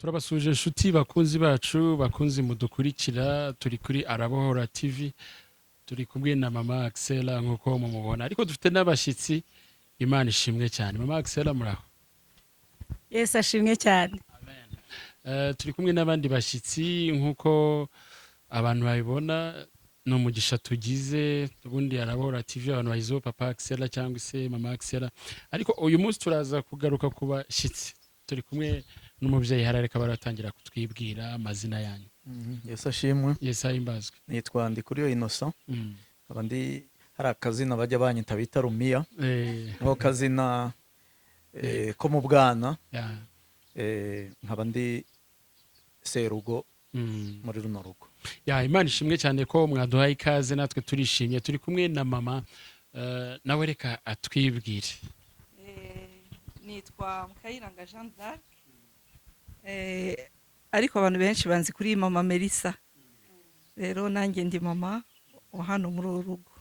turabasuje inshuti bakunzi bacu bakunzi mudukurikira turi kuri Arabohora TV turi kumwe na mama Axella nkuko mumubona ariko dufite n'abashitsi Imana ishimwe cyane mama Axella muraho. Yesu ashimwe cyane. Turi kumwe n'abandi bashitsi nkuko abantu babibona no mugisha tugize ubundi Arabohora TV abantu bayizo papa Axella cyangwa se mama Axella ariko uyu munsi turaza kugaruka kuba shitsi turi kumwe n'umubyeyi harareka baratangira kutwibwira amazina yanyu. Yesu ashimwe. Yesu ahimbazwe. Nitwa Ndikuriyo Innocent. Abandi hari akazina bajya banyita bita Rumiya. Ngo kazina ko mu bwana. Nkaba ndi serugo muri runo rugo. Imana ishimwe cyane ko mwaduhaye ikaze natwe turishimye turi kumwe na mama nawe reka atwibwire. Nitwa Mukayiranga Jean d'Arc. Ariko abantu benshi banzi kuri mama Melissa. Rero nanjye ndi mama wa hano muri uru rugo.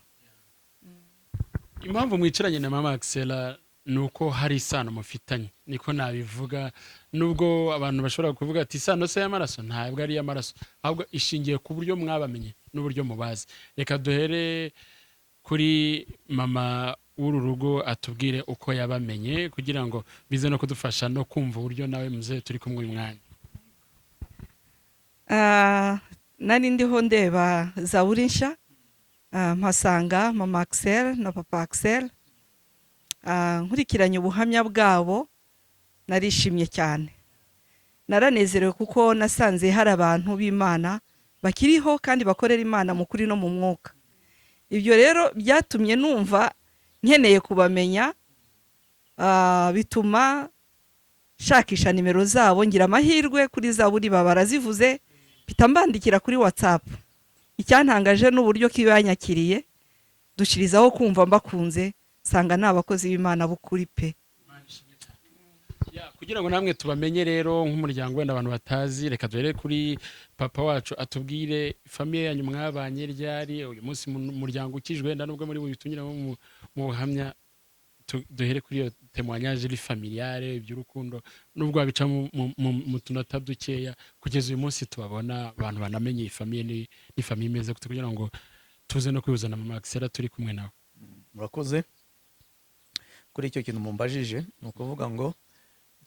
Impamvu mwicaranye na mama Axella nuko hari isano mufitanye niko nabivuga nubwo abantu bashobora kuvuga ati isano se y'amaraso ntabwo ari y'amaraso ahubwo ishingiye ku buryo mwabamenye n'uburyo mubazi. Reka duhere kuri mama w'uru rugo atubwire uko yabamenye kugira ngo bize no kudufasha no kumva uburyo nawe muze turi kumwe uyu mwanya. Nari ndiho ndeba Zaburi nshya mpasanga mama Axella na papa Axella. Nkurikiranye ubuhamya bwabo narishimye cyane. Naranezerewe kuko nasanze hari abantu b'Imana bakiriho kandi bakorera Imana mu kuri no mu mwuka. Ibyo rero byatumye numva nkeneye kubamenya, bituma shakisha nimero zabo ngira amahirwe kuri Zaburi barazivuze mpita mbandikira kuri WhatsApp. Icyantangaje n'uburyo kibanyakiriye dushirizaho kumva mbakunze sanga n'abakozi b'Imana bukuri pe. Kugira ngo namwe tubamenye rero nk'umuryango wenda abantu batazi reka duhere kuri papa wacu atubwire famille yanyu mwabanye ryari uyu munsi mu muryango ukijwe wenda nubwo muri bitunyira mu buhamya duhere kuri iyo témoignage iri familiale iby'urukundo nubwo babica mu tunota dukeya kugeza uyu munsi tubabona abantu banamenye iyi famille ni famille imeze kugira ngo tuze no kwibuzana mama Axella turi kumwe nawe. Murakoze. Kuri icyo kintu mumbajije ni ukuvuga ngo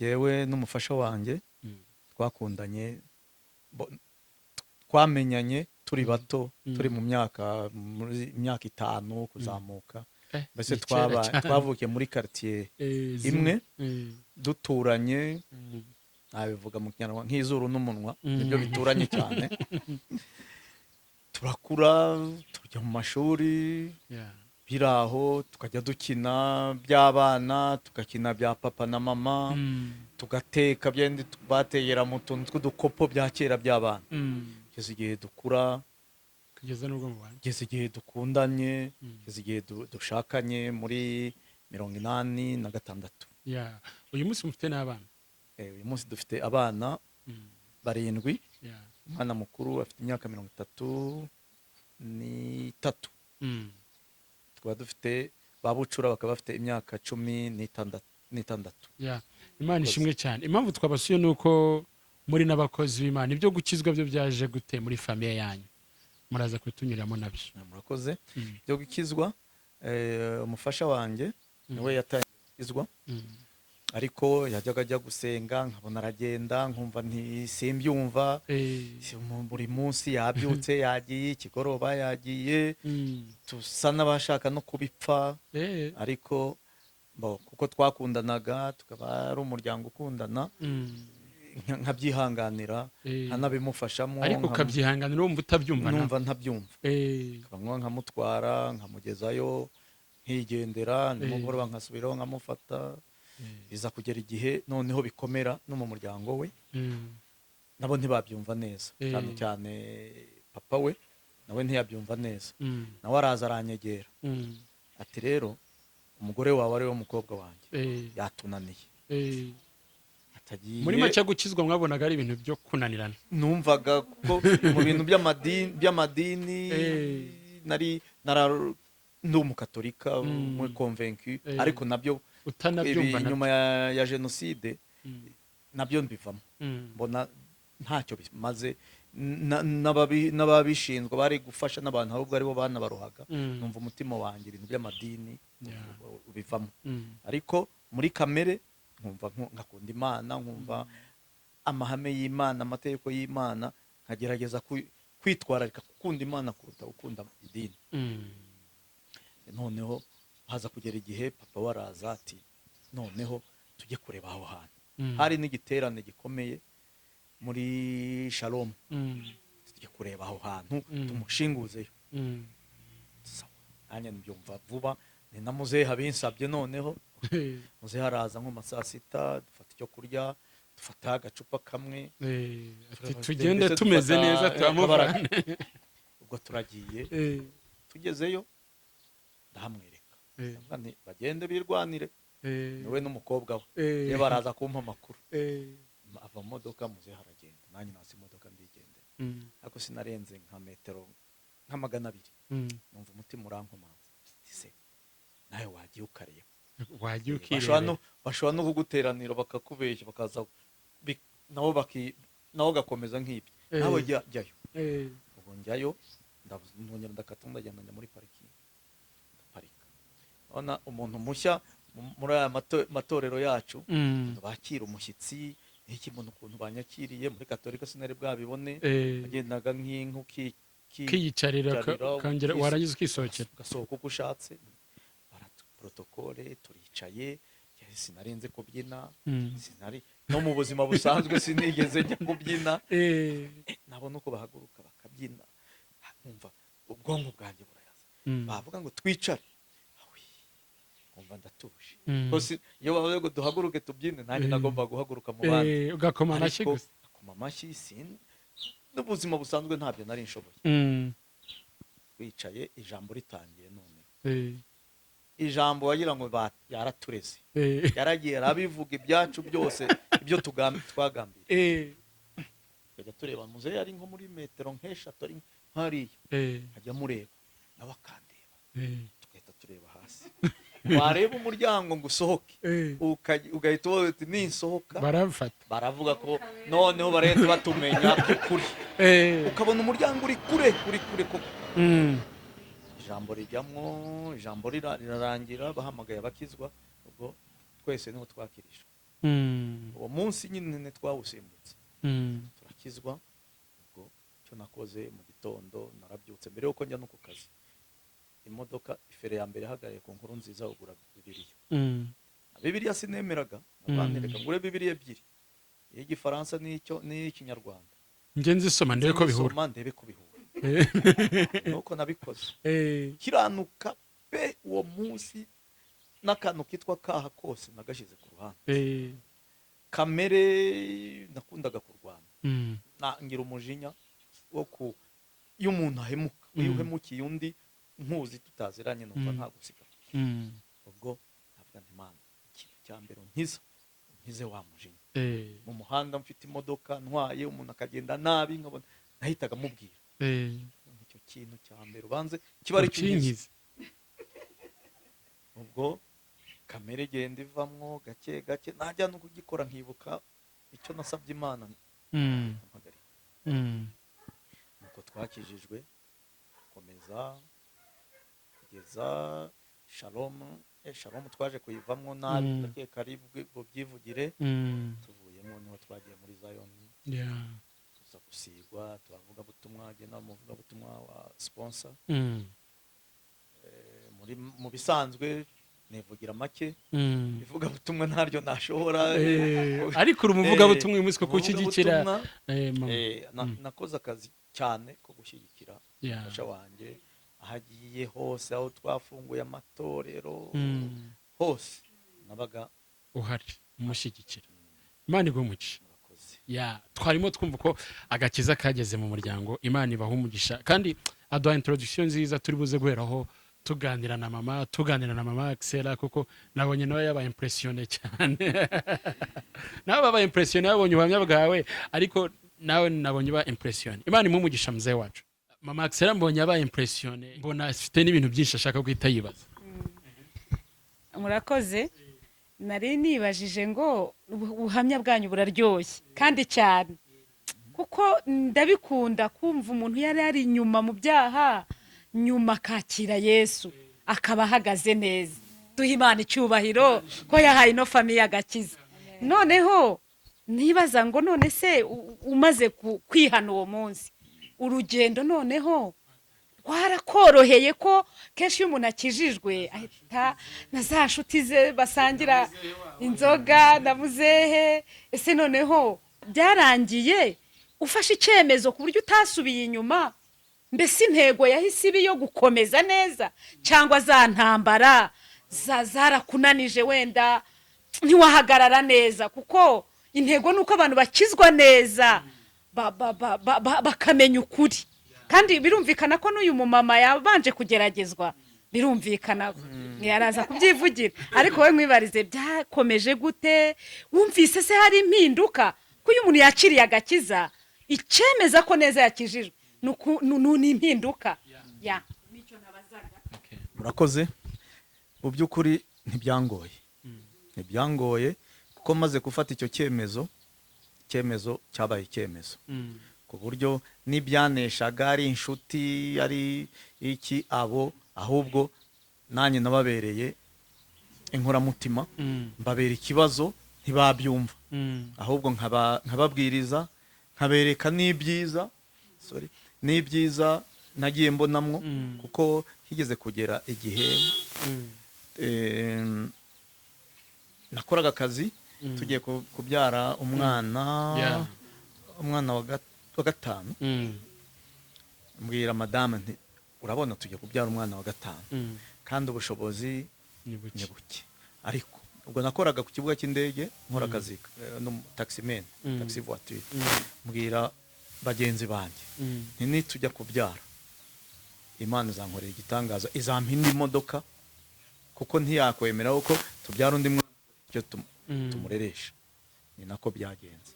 yewe n'umufasha wanjye twakundanye twamenyanye turi bato turi mu myaka 5 kuzamuka. Mbese twavukiye muri quartier imwe duturanye nabivuga mu Kinyarwanda nk'izuru n'umunwa nibyo bituranye cyane. Turakura tujya mu mashuri biraho tukajya dukina by'abana tugakina bya papa na mama tugateka byende bateyera mu tuntu tw'udukopo bya kera by'abana. Kugeza igihe dukura kugeza n'ubwo mubanye kugeza igihe dukundanye kugeza igihe dushakanye muri 86. Uyu munsi mufite n'abana? Uyu munsi dufite abana 7. Umwana mukuru afite imyaka 33. Tukaba dufite babucura bakaba bafite imyaka 16. Imana ishimwe cyane. Impamvu twabasuye nuko muri n'abakozi b'Imana ibyo gukizwa byo byaje gute muri famille yanyu muraza kwitunyuramo nabyo. Murakoze. Byo gukizwa umufasha wanjye niwe yatangiye gukizwa ariko yajyaga ajya gusenga nkabona aragenda nkumva ntisimbyumva buri munsi yabyutse yagiye ikigoroba yagiye tusa n'abashaka no kubipfa ariko kuko twakundanaga tukaba ari umuryango ukundana nkabyihanganira nkanabimufashamo ariko ukabyihanganira wumva utabyumva numva ntabyumva nkaba nkamutwara nkamugezayo nkigendera nimugoroba nkasubiraho nkamufata biza kugera igihe noneho bikomera no mu muryango we nabo ntibabyumva neza cyane cyane papa we nawe ntiyabyumva neza nawe araza aranyegera ati rero umugore wawe ari wo mukobwa wanjye yatunaniye muri make gukizwa mwabonaga ari ibintu byo kunanirana. Numvaga ko mu bintu by'amadini nari ndi umukatolika muri convaincu ariko nabyo utanabyumva nyuma ya jenoside nabyo mbivamo Mm. mbona ntacyo bimaze n'ababishinzwe bari gufasha n'abantu ahubwo aribo banabarohaga Mm. numva umutima wanjye ibintu by'amadini Yeah. bivamo Mm. ariko muri kamere nkumva ngakunda imana nkumva amahame y'imana amategeko y'imana nkagerageza kwitwararika gukunda imana kuruta gukunda idini. Mm. noneho haza kugera igihe papa waraza ati noneho tujye kureba aho hantu. Mm. hari n'igiterane gikomeye muri Shalom, Mm. tujye kureba aho hantu Mm. tumushinguzeyo. Mm. nanjye mbyumva vuba ni na muzehe habinsabye noneho muzehe haraza nko saa sita dufata icyo kurya dufata agacupa kamwe tugende tumeze neza turamuvana. ubwo turagiye tugezeyo ndahamwereka bagende birwanire niwe n'umukobwa we ye baraza kumpa amakuru ava mu modoka muzehe aragenda nanjye nasi imodoka ndigendera ariko sinarenze nka metero nka 200 numva umutima urankomanze se nawe wagiye ukareba wagiye ukireba bashobora no kuguteranira bakakubeshya bakaza nawo gakomeza nk'ibyo nawe jyayo ubwo njyayo ndongera ndakata ndagenda muri parking ndaparika ona umuntu mushya muri aya matorero yacu bakira umushyitsi iki muntu ukuntu banyakiriye muri Katolika sinari bwabibone agendaga nk'inkuki kiyicarira kongera warangiza ukisohokera gasohoka uko ushatse protokole turicaye sinarenze kubyina sinari no mu buzima busanzwe sinigeze njya kubyina nabona uko bahaguruka bakabyina nkumva ubwonko bwanjye burayaza bavuga ngo twicare nkumva ndatuje kose iyo bavuze ngo duhaguruke tubyine nanjye nagomba guhaguruka mu bandi ugakoma amashyi gusa akoma amashyi n'ubuzima busanzwe ntabyo nari nshoboye. Twicaye ijambo ritangiye none ijambo wagira ngo yaratureze yaragiye arabivuga ibyacu byose ibyo twagambiriye kujya tureba muzehe ari nko muri metero nk'eshatu ari hariya ajya mureba nawe akandeba tugahita tureba hasi wareba umuryango ngo usohoke ugahita ubona uti ninsohoka baravuga ko noneho barahita batumenya kuri ukabona umuryango uri kure koko ijambo rijyamo ijambo rirarangira bahamagaye abakizwa ubwo twese niho twakirishwa uwo munsi nyine twawusimbutse turakizwa. ubwo cyo nakoze mu gitondo narabyutse mbere yuko njya no ku kazi imodoka ifere ya mbere ihagaye ku nkuru nziza ugura Bibiliya sinemeraga nabandika ngure Bibiliya ebyiri y'Igifaransa n'Ikinyarwanda nge nzisoma ndebe ko bihura nuko nabikoze kiranuka pe uwo munsi n'akantu kitwa kaha kose nagashyize ku ruhande kamere nakundaga kurwana ngira umujinya wo y'umuntu ahemuka iyo uhemukiye undi nkuzi tutaziranye numva nta gusiga ubwo navuga nti Mana ikintu cya mbere nkize wa mujinya mu muhanda mfite imodoka ntwaye umuntu akagenda nabi nkabona nahitaga mubwira icyo kintu cya mbere ubanze kiba ari cyinyize. ubwo kamere genda ivamwo gake gake najya no kugikora nkibuka icyo nasabye Imana mpagarika nuko twakijijwe komeza kugeza Shalom twaje kuyivamwo nabi ndakeka ari bubyivugire tuvuyemo niho twagiye muri Zion tuza gusigwa turavuga butumwa agena muvuga butumwa wa sponsor mu bisanzwe nevugira make bivuga butumwa ntaryo nashobora ariko urumuvuga butumwa umunsi ko gushyigikira nakoze akazi cyane ko gushyigikira umufasha wanjye ahagiye hose aho twafunguye amatorero hose nabaga uhari umushyigikira. Imana igumugisha twarimo twumva ko agakiza kageze mu muryango. Imana ibaha umugisha kandi aduha introduction nziza turi buze guheraho tuganira na mama Axella kuko nabonye nawe yaba impressionné cyane nawe baba impressionné yabonye ubuhamya bwawe ariko nawe nabonye ba impressionné. Imana imumugisha mzee wacu. Mama Axella mbonye aba impressionné mbona afite n'ibintu byinshi ashaka guhita yibaza. Murakoze nari nibajije ngo ubuhamya bwanyu buraryoshye kandi cyane, kuko ndabikunda kumva umuntu yari ari inyuma mu byaha, nyuma akakira Yesu akaba ahagaze neza. Duha Imana icyubahiro ko yahaye ino famiye agakiza. Noneho nibaza ngo none se umaze kwihana uwo munsi, urugendo noneho rwarakoroheye ko kenshi iyo umuntu akijijwe ahita na za nshuti ze basangira inzoga na muzehe, ese noneho byarangiye ufashe icyemezo ku buryo utasubiye inyuma, mbese intego yahise iba yo gukomeza neza, cyangwa za ntambara zarakunanije wenda ntiwahagarara neza? Kuko intego ni uko abantu bakizwa neza bakamenya ukuri, kandi birumvikana ko n'uyu mumama yabanje kugeragezwa, birumvikana yaraza kubyivugira. Ariko wowe mwibarize byakomeje gute? Wumvise se hari impinduka ko uyu muntu yakiriye agakiza, icemeza ko neza yakijijwe ni impinduka? Nicyo nabazaga. Murakoze. Mu by'ukuri ntibyangoye kuko maze gufata icyo cyemezo cyabaye icyemezo, ku buryo n'ibyaneshaga ari inshuti ari iki abo, ahubwo nanjye nababereye inkoramutima, mbabera ikibazo ntibabyumva, ahubwo nkababwiriza, nkabereka n'ibyiza nagiye mbonamwo, kuko higeze kugera igihe nakoraga akazi tugiye kubyara umwana wa gatanu, mbwira madame nti urabona tugiye kubyara umwana wa gatanu kandi ubushobozi ni buke, ariko ubwo nakoraga ku kibuga cy'indege nkora akazi taximan, taxi voiture, mbwira bagenzi banjye nti nitujya kubyara Imana izankorera igitangaza, izampa indi modoka, kuko ntiyakwemera ko tubyara undi mwana cyo tumureresha. Ni nako byagenze.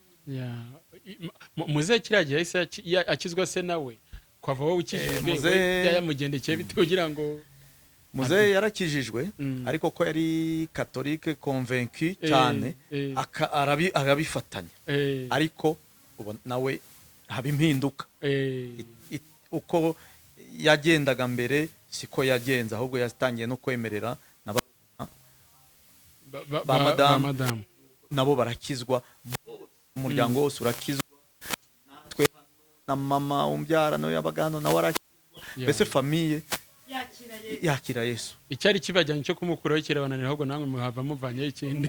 Muze kiriya gihe yahise akizwa se nawe kwava wowe ukijijwe yamugendekeye bite kugira ngo? Muze yarakijijwe, ariko ko yari catholique convaincu cyane, arabifatanya, ariko nawe haba impinduka. Uko yagendaga mbere siko yagenze, ahubwo yatangiye no kwemerera ba madamu nabo barakizwa, umuryango wose urakizwa, natwe na mama umbyara nawe yabaga hano nawe arakizwa, mbese famiye yakira Yesu. Icyari kibajyanye cyo kumukuraho kirabananira, ahubwo namwe muhava muvanyeho ikindi.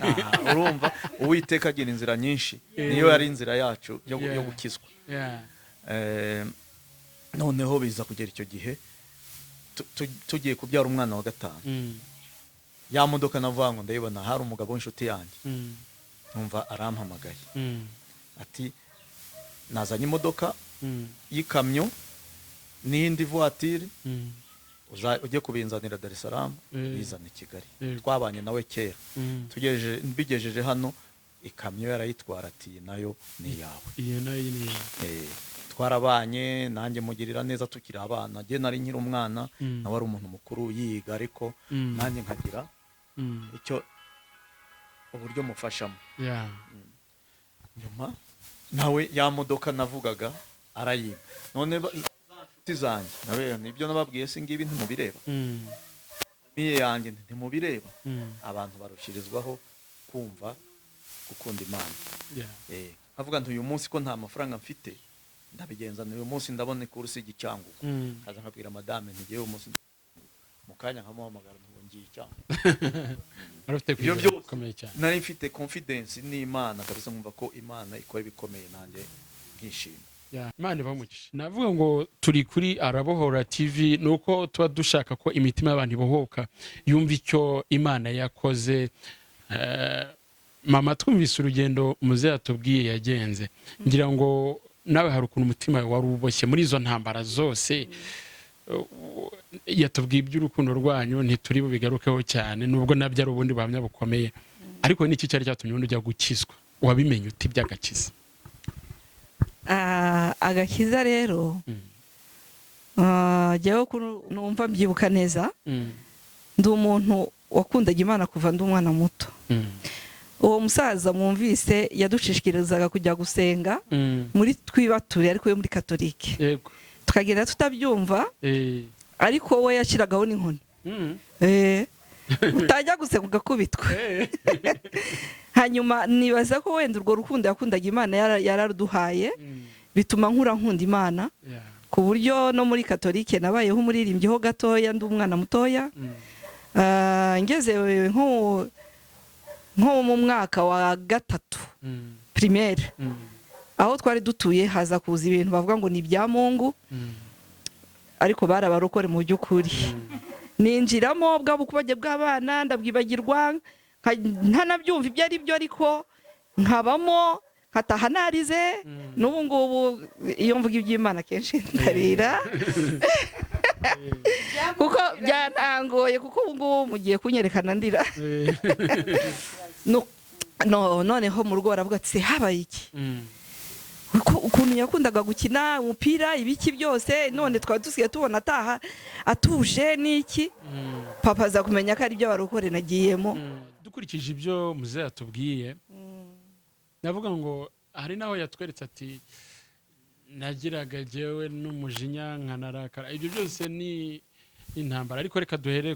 Urumva Uwiteka agira inzira nyinshi, niyo yari inzira yacu yo gukizwa. Noneho biza kugera icyo gihe tugiye kubyara umwana wa gatanu, ya modoka navuga ngo ndayibona, hari umugabo w'inshuti yanjye, numva arampamagaye ati nazanye imodoka y'ikamyo n'indi voiture, ujye kubinzanira Dar es Salaam bizana i Kigali. Twabanye nawe kera, mbigejeje hano ikamyo yarayitwara, ati nayo ni yawe. Twarabanye, nanjye mugirira neza tukiri abana, je nari nkiri umwana, nawe ari umuntu mukuru yiga, ariko nanjye nkagira icyo uburyo mufashamo. Nyuma nawe ya modoka navugaga arayiba. None inshuti zanjye nawe nibyo nababwiye, se ngibi ntimubireba, miye yanjye ntimubireba, abantu barushirizwaho kumva gukunda Imana. Avuga nti uyu munsi ko nta mafaranga mfite, ndabigenza uyu munsi ndabona kursi igicyanguko, kaza nkabwira madame ntigiye uyu munsi, mukanya nkamuhamagara ngo ngiye icyanguko. Arufite kwikomeye cyane, nari mfite confidence n'Imana kabisa, nkumva ko Imana ikora ibikomeye, nanjye nkishima. Imana ibamugisha. Navuga ngo turi kuri Arabohora TV, nuko tuba dushaka ko imitima y'abantu ibohoka, yumva icyo Imana yakoze. Mama, twumvise urugendo muze yatubwiye yagenze, ngira ngo nawe hari ukuntu umutima wari uboshye muri izo ntambara zose. Yatubwiye iby'urukundo rwanyu, ntituri bubigarukeho cyane, nubwo nabyo ari ubundi buhamya bukomeye, ariko niki cyari cyatumye undi ujya gukizwa? Wabimenye uti by'agakiza? Agakiza rero jyewe numva mbyibuka neza, ndi umuntu wakundaga Imana kuva ndi umwana muto. uwo musaza mwumvise yadushishikirizaga kujya gusenga muri twibature ariko yo muri katolike yego tukagenda tutabyumva ariko we yashyiragaho n'inkoni utajya gusenga ugakubitwa hanyuma nibaza ko wenda urwo rukundo yakundaga Imana yararuduhaye bituma nkunda Imana ku buryo no muri katolike nabayeho umuririmbyi ho gatoya ndi umwana mutoya ngeze nko mu mwaka wa 3 primaire aho twari dutuye haza kuza ibintu bavuga ngo ni bya Mungu ariko barabarokore mu by'ukuri ninjiramo bwa bukubaje bw'abana ndabwibagirwa ntanabyumva ibyo ari byo ariko nkabamo nkataha narize n'ubu ngubu iyo mvuga iby'Imana kenshi ndarira kuko byanangoye kuko ubu ngubu mugiye kunyerekana ndira noneho mu rugo baravuga ati habaye iki ukuntu yakundaga gukina umupira ibiki byose none twari dusigaye tubona ataha atuje n'iki papa aza kumenya ko ari byo barokore nagiyemo dukurikije ibyo muze yatubwiye navuga ngo hari naho yatweretse ati nagiraga jewe n'umujinya nkanarakara ibyo byose ni intambara ariko reka duhere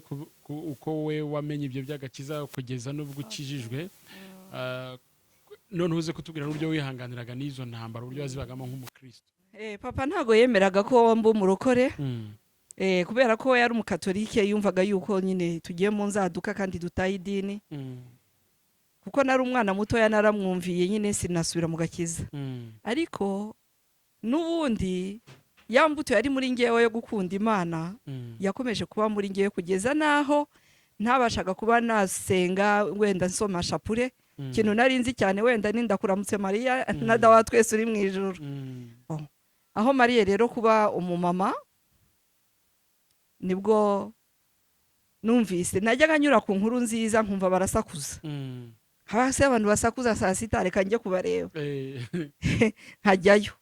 uko we wamenye ibyo by'agakiza kugeza n'ubwo ukijijwe none uze kutubwira n'uburyo wihanganiraga n'izo ntambara uburyo wazibagamo nk'umukristo papa ntago yemeraga ko mba umurokore kubera ko yari umukatolike yumvaga yuko nyine tugiye mu nzaduka kandi dutaye idini kuko nari umwana mutoya naramwumviye nyine sinasubira mu gakiza ariko n'ubundi ya mbuto yari muri ngewe yo gukunda Imana yakomeje kuba muri ngewe kugeza naho ntabashaga kuba nasenga wenda nsoma shapure kintu nari nzi cyane wenda nindakuramutse Mariya na dawa twese uri mu ijuru aho Mariya rero kuba umumama nibwo numvise najyaga nyura ku nkuru nziza nkumva barasakuza hasi abantu basakuza saa sita reka njye kubareba nkajyayo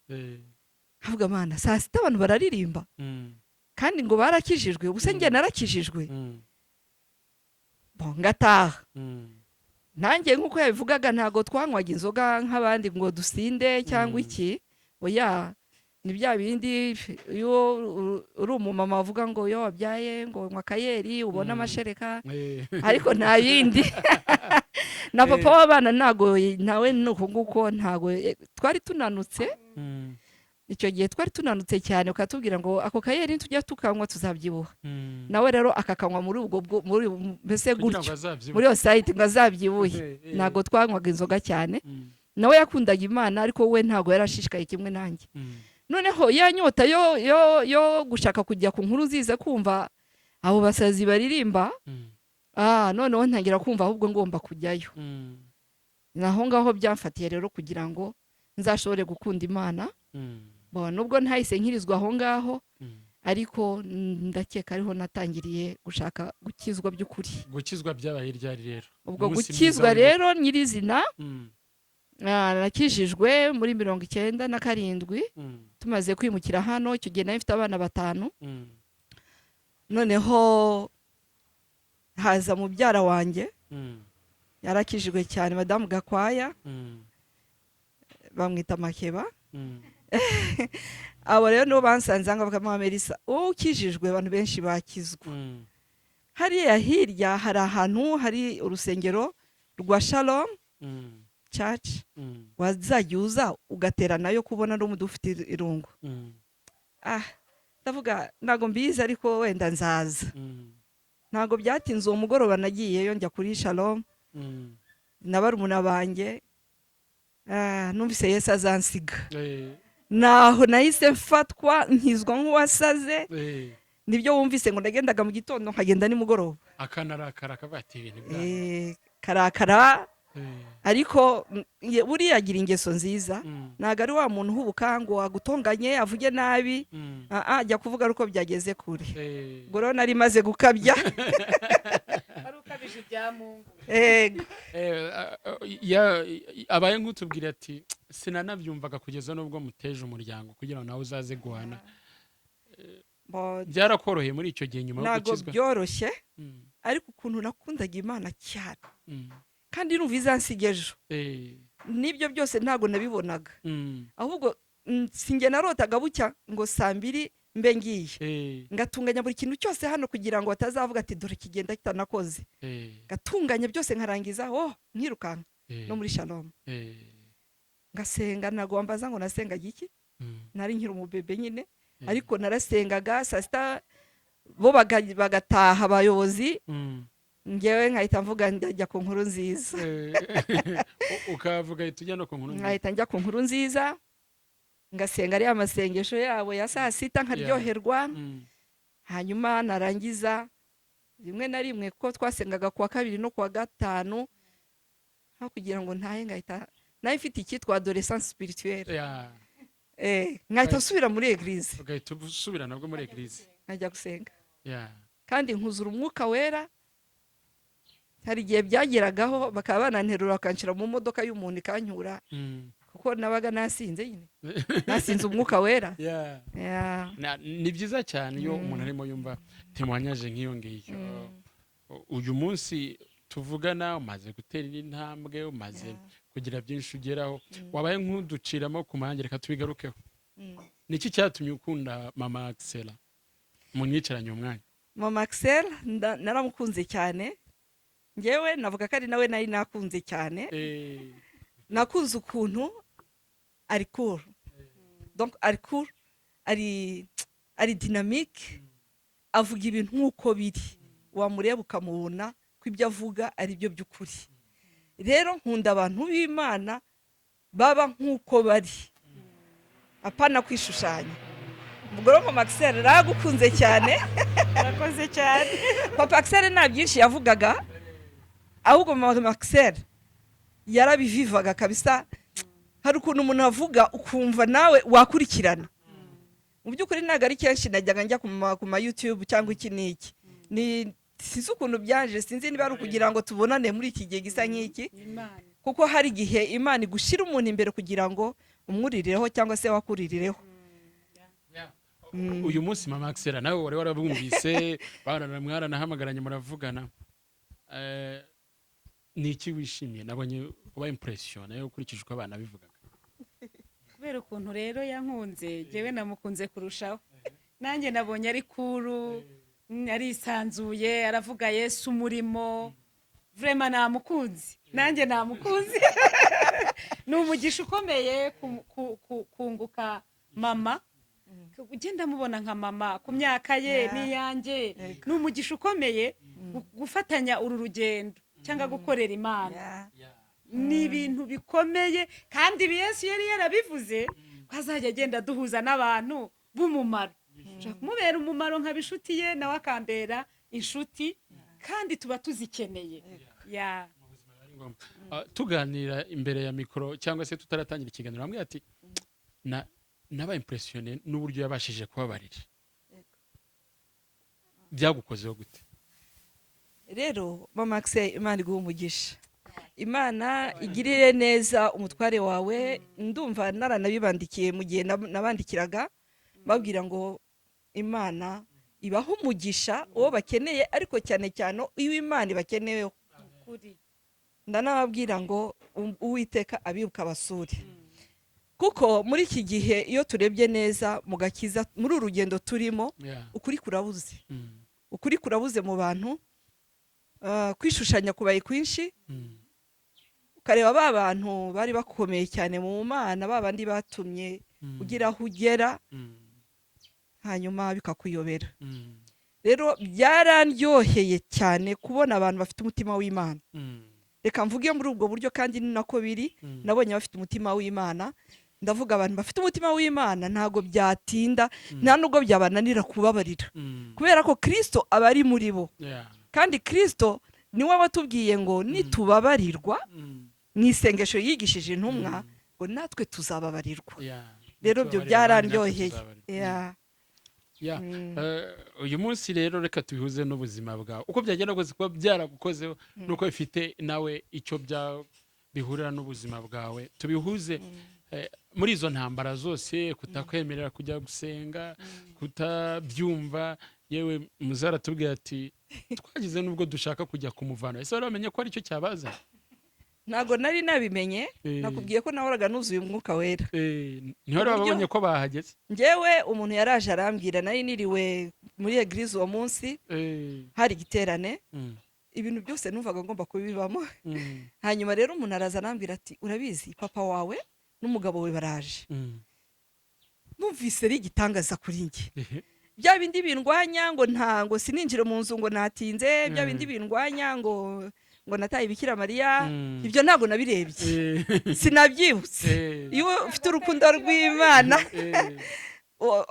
havuga Mana saa sita abantu bararirimba kandi ngo barakijijwe ubuse njye narakijijwe ngataha nanjye nk'uko yabivugaga ntago twanywaga inzoga nk'abandi ngo dusinde cyangwa iki oya ni bya bindi iyo uri umumama avuga ngo yo wabyaye ngo nywa kayeri ubona amashereka ariko nta yindi na papa w'abana ntago nawe nuko nguko ntago twari tunanutse icyo gihe twari tunanutse cyane ukatubwira ngo ako kayeri tujya tukanywa tuzabyibuha nawe rero akakanywa muri ubwo muri mbese gutyo muri yo site ngo azabyibuhe ntago twanywaga inzoga cyane nawe yakundaga Imana ariko we ntago yarashishikaye kimwe nanjye noneho ya nyota yo gushaka kujya ku nkuru nziza kumva abo basazi baririmba noneho ntangira kumva ahubwo ngomba kujyayo naho ngaho byamfatiye rero kugira ngo nzashobore gukunda Imana nubwo ntahise nkirizwa aho ngaho ariko ndakeka ariho natangiriye gushaka gukizwa by'ukuri gukizwa byabaye ryari rero ubwo gukizwa rero nyirizina nakijijwe muri 97 tumaze kwimukira hano icyo gihe nari mfite abana 5 noneho haza mubyara wanjye yarakijijwe cyane madamu Gakwaya bamwita Makeba abo rero no bansanze ngo bakama Melissa ukijijwe abantu benshi bakizwa hariya hirya hari ahantu hari urusengero rwa Shalom church wazajya ugatera nayo kubona no mudufite irungu ndavuga nago mbizi ariko wenda nzaza nago byatinze uwo mugoroba nagiyeyo njya kuri Shalom nabarumuna banjye numvise Yesu azansiga naho nahise mfatwa nkizwa nk'uwasaze nibyo wumvise ngo ndagendaga mu gitondo nkagenda nimugoroba akanarakara kabati ibintu karakara ariko buriya agira ingeso nziza ntago ari wa muntu uhubuka ngo agutonganye avuge nabi ajya kuvuga uko byageze kure ngo rero nari maze gukabya ari ukabije ibya Mungu abaye nk'utubwira ati sinanabyumvaga kugeza n'ubwo muteje umuryango kugira ngo nawe uzaze guhana byarakoroheye muri icyo gihe nyuma yo gukizwa ntago byoroshye ariko ukuntu nakundaga Imana cyane kandi numva izansiga ejo. eh, N'ibyo byose ntabwo nabibonaga, mm, ahubwo sinjye narotaga bucya ngo saa 2 mbe ngiye, eh, ngatunganya buri kintu cyose hano kugira ngo batazavuga ati dore kigenda kitanakoze, ngatunganya byose nkarangiza nkirukanka no muri Shalom, ngasenga. Ntabwo wambaza ngo nasenga iki, nari nkiri umubebe nyine, ariko narasengaga. Saa sita bo bagataha abayobozi, ngewe nkahita mvuga njya ku nkuru nziza, ukavuga ujya no ku nkuru nziza, nkahita njya ku nkuru nziza, ngasenga ariya masengesho yabo ya saa sita nkaryoherwa. Hanyuma narangiza rimwe na rimwe, kuko twasengaga kuwa 2 no kuwa 5, nko kugira ngo ntahe, ngahita nayo ifite icyitwa adolescence spirituelle, nkahita nsubira muri eglise, ugahita usubira nabwo muri eglise, nkajya gusenga, kandi nkuzura umwuka wera. Hari igihe byageragaho bakaba bananterura bakanshira mu modoka y'umuntu ikanyura, kuko nabaga nasinze nyine, nasinze umwuka wera. Ni byiza cyane iyo umuntu arimo yumva temwanyaje nk'iyo ngiyo. Uyu munsi tuvugana umaze gutera intambwe, umaze kugira byinshi ugeraho, wabaye nk'uduciramo ku manjye, reka tubigarukeho. Niki cyatumye ukunda mama Axella? Munyicaranye umwanya. Mama Axella naramukunze cyane, ngewe navuga ko ari nawe nari nakunze cyane. Nakunze ukuntu ari cool, donc ari cool, ari dynamique, avuga ibintu nk'uko biri, wamureba ukamubona ko ibyo avuga ari byo by'ukuri. Rero nkunda abantu b'Imana baba nk'uko bari, apana kwishushanya. Umugore wa Mama Axella ragukunze cyane, urakoze cyane. Papa Axella nta byinshi yavugaga, ahubwo Mama Axella yarabivivaga kabisa. Hari ukuntu umuntu avuga ukumva nawe wakurikirana. Mu by'ukuri ntabwo ari kenshi najyaga njya ku ma YouTube cyangwa iki n'iki, ni sinzi ukuntu byaje, sinzi niba ari ukugira ngo tubonane muri iki gihe gisa nk'iki, kuko hari igihe Imana igushyira umuntu imbere kugira ngo umwuririreho cyangwa se wakuririreho. Uyu munsi Mama Axella nawe wari warabumvise, mwaranahamagara muravugana, ni iki wishimiye? Nabonye uba impression yo ukurikije uko abana bivugaga. Kubera ukuntu rero yankunze, jewe namukunze kurushaho. Nanjye nabonye ari kuru, ari isanzuye, aravuga Yesu umurimo, vraiment namukunze. Nanjye namukunze. Ni umugisha ukomeye kunguka mama, ugenda mubona nka mama ku myaka ye n'iyanjye. Ni umugisha ukomeye gufatanya uru rugendo cyangwa gukorera Imana. Ni ibintu bikomeye, kandi Yesu yari yarabivuze ko azajya agenda duhuza n'abantu b'umumaro. Kumubera umumaro nk'abishutiye, nawe akambera inshuti, kandi tuba tuzikeneye. Tuganira imbere ya mikoro cyangwa se tutaratangira ikiganiro, hamwe ati naba impressione n'uburyo yabashije kubabarira. Byagukozeho gute? Rero Mama Axella, Imana iguha umugisha, Imana igirire neza umutware wawe. Ndumva naranabibandikiye mu gihe nabandikiraga, babwira ngo Imana ibaho umugisha uwo bakeneye, ariko cyane cyane iyo Imana ibakeneyeho. Ndanababwira ngo Uwiteka abibuka abasuri, kuko muri iki gihe iyo turebye neza mu gakiza, muri urugendo turimo, ukuri kurabuze. Ukuri kurabuze mu bantu, kwishushanya kubaye kwinshi. Ukareba ba bantu bari bakomeye cyane mu Mana, ba bandi batumye ugira aho ugera, hanyuma bikakuyobera. Rero byarandyoheye cyane kubona abantu bafite umutima w'Imana. Reka mvuge muri ubwo buryo, kandi ni nako biri. Nabonye bafite umutima w'Imana. Ndavuga abantu bafite umutima w'Imana ntago byatinda, nta nubwo byabananira kubabarira, kubera ko Kristo aba ari muri bo. Kandi Kristo niwe watubwiye ngo nitubabarirwa, mu isengesho yigishije intumwa, ngo natwe tuzababarirwa. Rero byo byarandyoheye. Uyu munsi rero reka tubihuze n'ubuzima bwawe, uko byagenda kose kuba byaragukozeho, nuko bifite nawe icyo bihurira n'ubuzima bwawe. Tubihuze muri izo ntambara zose, kutakwemerera kujya gusenga, kutabyumva. Yewe muzara tubwira ati twagize nubwo dushaka kujya kumuvana, ese waramenye ko ari cyo cyabaza? ntago nari nabimenye nakubwiye ko nahoraga nuzuye umwuka wera niho babonye ko bahageze njyewe umuntu yaraje arambwira nari niriwe muri eglise uwo munsi hari igiterane ibintu byose numvaga ngomba kubibamo hanyuma rero umuntu araza arambwira ati urabizi papa wawe n'umugabo we baraje numvise ari igitangaza kuri njye bya bindi bindwanya ngo ntango sininjire mu nzu ngo natinze bya bindi bindwanya ngo nataye Bikira Mariya ibyo ntago nabirebye sinabyibutse iyo ufite urukundo rw'Imana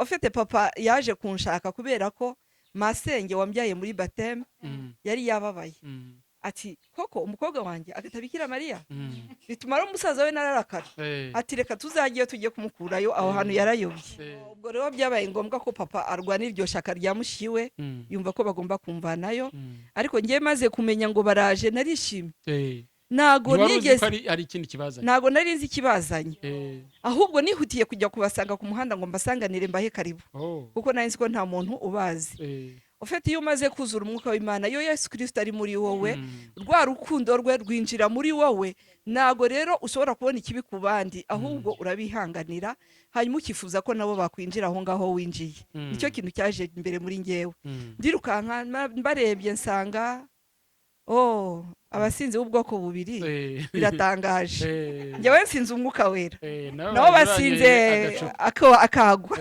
ufite papa yaje kunshaka kubera ko masenge wambyaye muri bateme yari yababaye ati koko umukobwa wanjye agata Bikira Mariya bituma ari umusaza we nararakara ati reka tuzagiye tujye kumukurayo aho hantu yarayobye ubwo rero byabaye ngombwa ko papa arwana iryo shaka rya mushiwe yumva ko bagomba kumvanayo ariko ngiye maze kumenya ngo baraje narishimye nago nigeze ari ikindi kibazanye nago nari nzi kibazanye ahubwo nihutiye kujya kubasanga ku muhanda ngo mbasanganire mbahe karibu kuko nari nzi ko nta muntu ubazi ufite iyo umaze kuzura umwuka w'Imana iyo Yesu Kristo ari muri wowe rwa rukundo rwe rwinjira muri wowe nago rero ushobora kubona ikibi ku bandi ahubwo urabihanganira hanyuma ukifuza ko nabo bakwinjira aho ngaho winjiye nicyo kintu cyaje imbere muri ngewe ndirukanka mbarebye nsanga abasinzi b'ubwoko bubiri biratangaje njyewe nsinze umwuka wera nabo basinze akagwa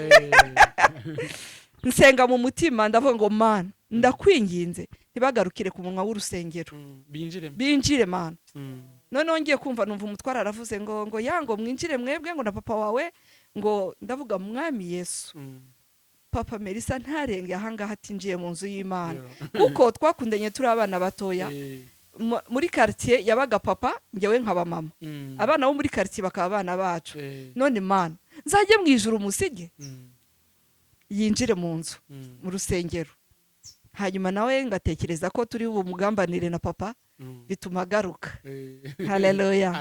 nsenga mu mutima ndavuga ngo Mana ndakwinginze ntibagarukire ku munwa w'urusengero binjire Mana noneho ngiye kumva numva umutwara aravuze ngo yango mwinjire mwebwe ngo na papa wawe ngo ndavuga mwami Yesu papa Melissa ntarenge ahangaha atinjiye mu nzu y'Imana kuko twakundanye turi abana batoya muri quartier yabaga papa njyewe nkaba mama abana bo muri quartier bakaba abana bacu none Mana nzajye mu ijuru musige yinjire mu nzu mu rusengero hanyuma nawe ngatekereza ko turi bumugambanire na papa bituma agaruka haleluya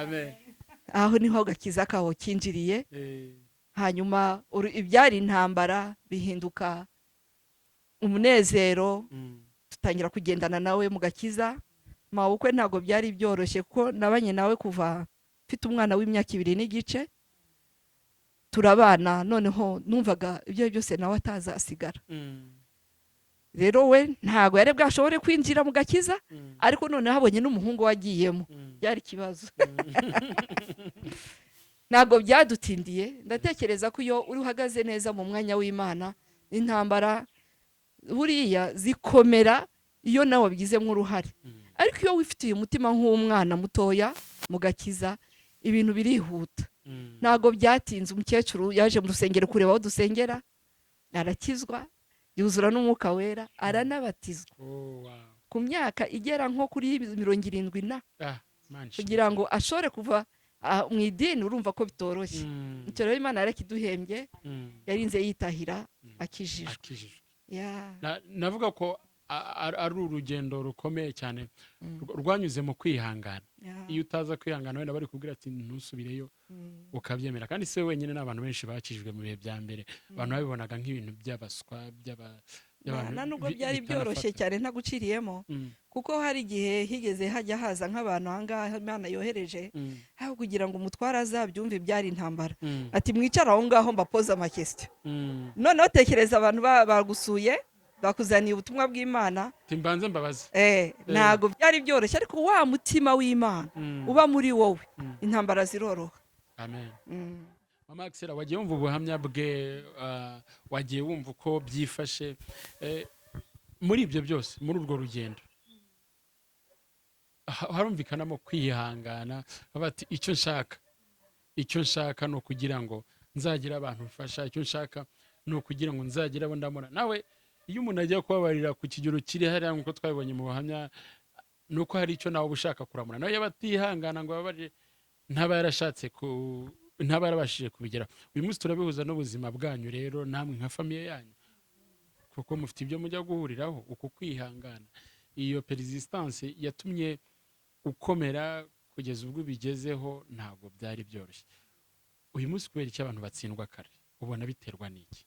aho niho gakiza kaho kinjiriye hanyuma ibyari intambara bihinduka umunezero tutangira kugendana nawe mu gakiza mabukwe ntago byari byoroshye ko nabanye nawe kuva mfite umwana w'imyaka 2 n'igice turabana noneho numvaga ibyo byose nawe ataza asigara rero we ntago yari bwashobore kwinjira mu gakiza ariko none habonye n'umuhungu wagiyemo byari kibazo ntago byadutindiye ndatekereza ko iyo uri uhagaze neza mu mwanya w'Imana intambara buriya zikomera iyo nawe wabigizemo uruhare ariko iyo wifitiye umutima nk'umwana mutoya mu gakiza ibintu birihuta ntago byatinze umukecuru yaje mu rusengero kureba aho dusengera arakizwa yuzura n'umwuka wera aranabatizwa ku myaka igera nko kuri 70 kugira ngo ashore kuva mu idini urumva ko bitoroshye icyo rero Imana yarakiduhembye yarinze yitahira akijijwe navuga ko ari urugendo rukomeye cyane rwanyuze mu kwihangana iyo utaza kwihangana wenda bari kubwira ati ntusubireyo ukabyemera kandi se wenyine n'abantu benshi bakijijwe mu bihe bya mbere abantu babibonaga nk'ibintu by'abaswa nubwo byari byoroshye cyane ntaguciriyemo kuko hari igihe higeze hajya haza nk'abantu ahangaha Imana yohereje aho kugira ngo umutwara azabyumve byari intambara ati mwicara aho ngaho mbapoza amakesityo noneho tekereza abantu bagusuye bakuzaniye ubutumwa bw'Imana timbanze mbabaze ntago byari byoroshye ariko wa mutima w'Imana uba muri wowe intambara ziroroha amen Mama Axella wagiye wumva ubuhamya bwe wagiye wumva uko byifashe muri ibyo byose muri urwo rugendo harumvikanamo kwihangana bati icyo nshaka no kugira ngo nzagira abantu mfasha icyo nshaka no kugira ngo nzagira abo ndamura nawe iyo umuntu ajya kubabarira ku kigero kiri hariya nk'uko twabibonye mu buhamya nuko hari icyo nawe ubushaka kuramura nawe yabatihangana ngo babarire ntaba yarabashije kubigera uyu munsi turabihuza n'ubuzima bwanyu rero namwe nka famiye yanyu kuko mufite ibyo mujya guhuriraho uko kwihangana iyo persistance yatumye ukomera kugeza ubwo bigezeho ntabwo byari byoroshye uyu munsi kubera iki abantu batsindwa kare ubona biterwa n'iki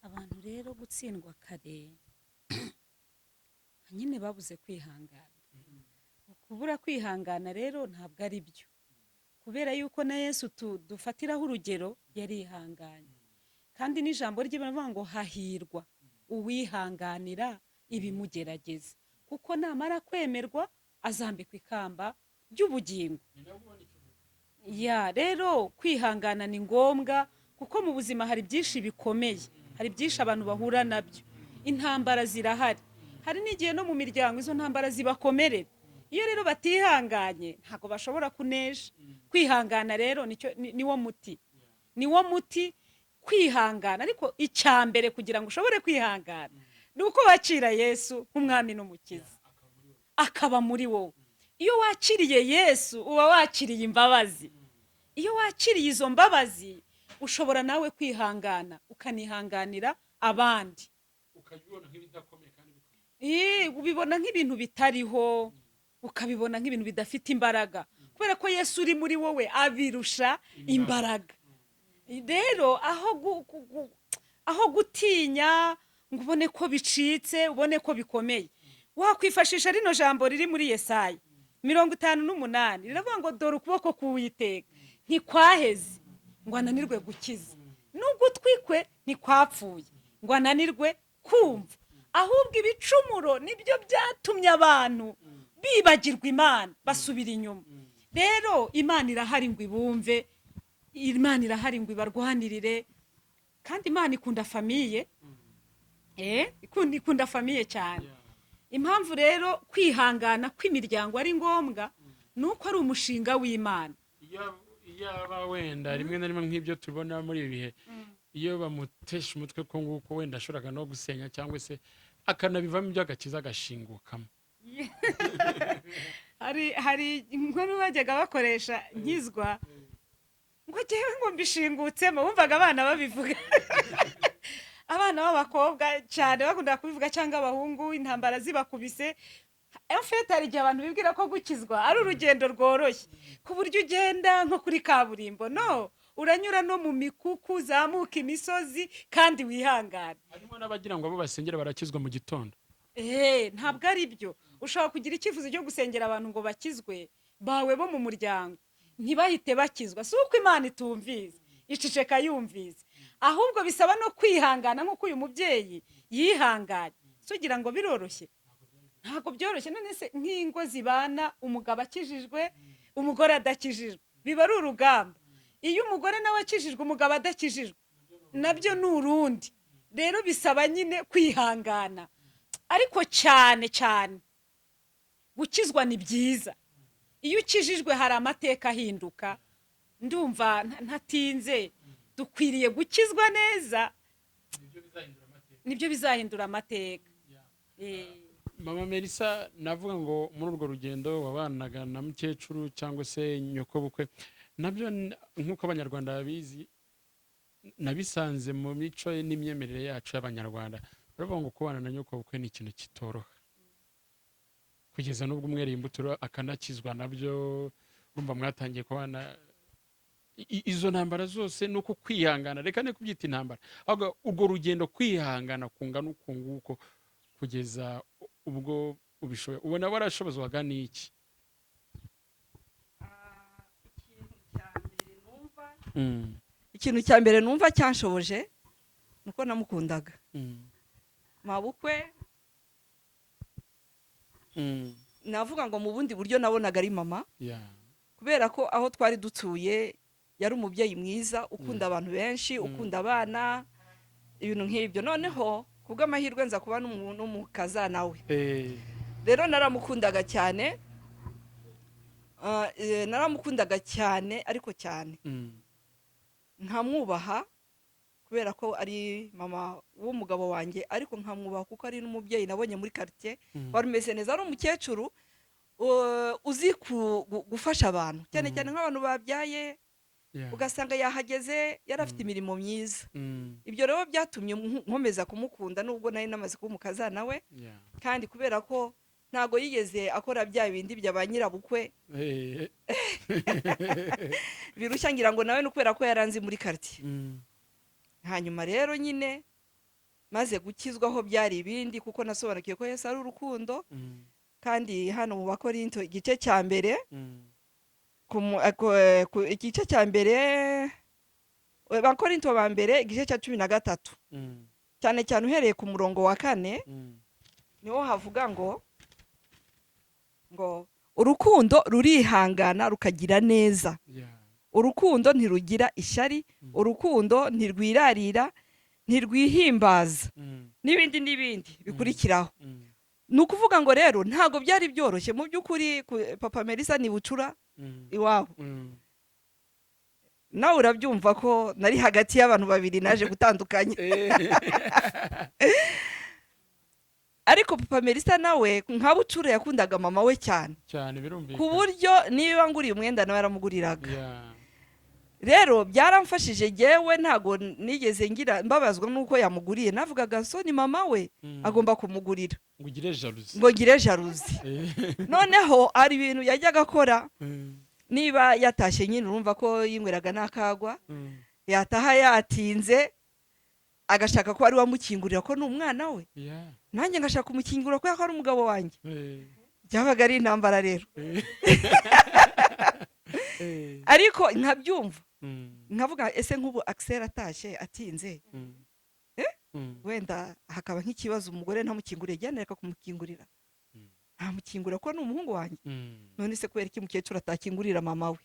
abantu rero gutsindwa kare nyine babuze kwihangana kuko kubura kwihangana rero ntabwo ari byo, kubera yuko na Yesu dufatiraho urugero yarihanganye, kandi n'ijambo rye baravuga ngo hahirwa uwihanganira ibimugerageza, kuko namara kwemerwa azambikwa ikamba ry'ubugingo. Rero kwihangana ni ngombwa, kuko mu buzima hari byinshi bikomeye, hari byinshi abantu bahura nabyo, intambara zirahari, hari n'igihe no mu miryango izo ntambara zibakomerera. Iyo rero batihanganye ntabwo bashobora kunesha. Kwihangana rero niwo muti, kwihangana. Ariko icya mbere kugira ngo ushobore kwihangana ni uko wakira Yesu nk'umwami n'umukiza, akaba muri wowe. Iyo wakiriye Yesu uba wakiriye imbabazi. Iyo wakiriye izo mbabazi ushobora nawe kwihangana, ukanihanganira abandi, ubibona nk'ibintu bitariho, ukabibona nk'ibintu bidafite imbaraga, kubera ko Yesu uri muri wowe abirusha imbaraga. Rero aho gutinya ngo ubone ko bicitse, ubone ko bikomeye, wakwifashisha rino jambo riri muri Yesaya 58 riravuga ngo dore ukuboko k'Uwiteka ntikwaheze ngo ananirwe gukiza, n'ugutwi kwe ntikwapfuye ngo ananirwe kumva. Ahubwo ibicumuro nibyo byatumye abantu bibagirwa Imana, basubira inyuma. Rero Imana irahari ngo ibumve, Imana irahari ngo ibarwanirire, kandi Imana ikunda famiye, ikunda famiye cyane. Impamvu rero kwihangana kw'imiryango ari ngombwa nuko ari umushinga w'Imana. Iyaba wenda rimwe na rimwe nk'ibyo tubona muri ibi bihe, iyo bamutesha umutwe ko nguko wenda ashoboraga no gusenya cyangwa se akanabivamo ibyo agakiza agashingukamo. hari inkuru bajyaga bakoresha nkizwa ngo jyewe ngo mbishingutsemo, wumvaga abana babivuga abana b'abakobwa cyane bakunda kubivuga, cyangwa abahungu intambara zibakubise. Enfete hari igihe abantu bibwira ko gukizwa ari urugendo rworoshye ku buryo ugenda nko kuri kaburimbo. No, uranyura no mu mikuku, uzamuka imisozi kandi wihangana. Harimo n'abagira ngo abo basengera barakizwa mu gitondo. Ntabwo ari byo. Ushobora kugira icyifuzo cyo gusengera abantu ngo bakizwe bawe bo mu muryango, ntibahite bakizwa. Si uko Imana itumvize, iceceka yumvize, ahubwo bisaba no kwihangana nk'uko uyu mubyeyi yihanganye. Sugira ngo biroroshye? Ntabwo byoroshye. None se nk'ingo zibana, umugabo akijijwe umugore adakijijwe, biba ari urugamba. Iyo umugore nawe akijijwe umugabo adakijijwe, nabyo ni urundi. Rero bisaba nyine kwihangana, ariko cyane cyane gukizwa ni byiza. Iyo ukijijwe hari amateka ahinduka. Ndumva ntatinze dukwiriye gukizwa neza, nibyo bizahindura amateka. Mama Melissa, navuga ngo muri urwo rugendo wabanaga na mukecuru cyangwa se nyokobukwe, nabyo nk'uko abanyarwanda babizi, nabisanze mu mico n'imyemerere yacu y'abanyarwanda. Baravuga ngo kubana na nyokobukwe ni ikintu kitoroha, kugeza n'ubwo umwereye imbuto akanakizwa. Nabyo urumva mwatangiye kubana izo ntambara zose, nuko kwihangana, reka ne kubyita intambara, ahubwo urwo rugendo kwihangana kungana uko nguko kugeza ubwo ubishoboye. Ubona warashobozwaga n'iki? Ikintu cya mbere numva cyanshoboje nuko namukundaga. Mabukwe navuga ngo mu bundi buryo nabonaga ari mama, kubera ko aho twari dutuye yari umubyeyi mwiza, ukunda abantu benshi, ukunda abana, ibintu nk'ibyo. Noneho kubw'amahirwe nza kuba n'umukazana we, rero naramukundaga cyane, ariko cyane nkamwubaha kubera ko ari mama w'umugabo wanjye, ariko nkamwubaha kuko ari n'umubyeyi nabonye muri quartier wari umeze neza. Ari umukecuru uzi gufasha abantu, cyane cyane nk'abantu babyaye, ugasanga yahageze yarafite imirimo myiza. Ibyo rero byatumye nkomeza kumukunda nubwo nari namaze kuba umukazana we, kandi kubera ko ntago yigeze akora bya bindi bya ba nyirabukwe birushya, ngira ngo nawe nukubera ko yaranzi muri quartier. Hanyuma rero nyine maze gukizwaho byari ibindi, kuko nasobanukiye ko Yesu ari urukundo, kandi hano mu Bakorinto igice cya mbere igice cya mbere Bakorinto ba mbere igice cya 13 cyane cyane uhereye ku murongo wa 4 niho havuga ngo urukundo rurihangana rukagira neza, urukundo ntirugira ishyari, urukundo ntirwirarira, ntirwihimbaza, n'ibindi bikurikiraho. Ni ukuvuga ngo rero ntabwo byari byoroshye mu by'ukuri. Papa Melissa ni bucura iwabo, nawe urabyumva ko nari hagati y'abantu babiri naje gutandukanye. Ariko Papa Melissa nawe nka bucura yakundaga mama we cyane birumvikana, ku buryo niba nguriye umwenda nawe yaramuguriraga. Rero byaramfashije jewe, ntago nigeze ngira mbabazwa nuko yamuguriye, navugaga so ni mama we agomba kumugurira ngo ngire jalousie. Noneho ari ibintu yajyaga akora, niba yatashye nyine urumva ko yinyweraga n'akagwa, yataha yatinze agashaka ko ari wamukingurira ko ni umwana we, nanjye ngashaka kumukingura ko ari umugabo wanjye. Byabaga ari intambara rero. Ariko nkabyumva nkavuga ese nk'ubu Axella atashye atinze, wenda hakaba nk'ikibazo umugore ntamukinguriye, jyana reka kumukingurira, ntamukingura ko ni umuhungu wanjye. None se kubera iki mukecuru atakingurira mama we?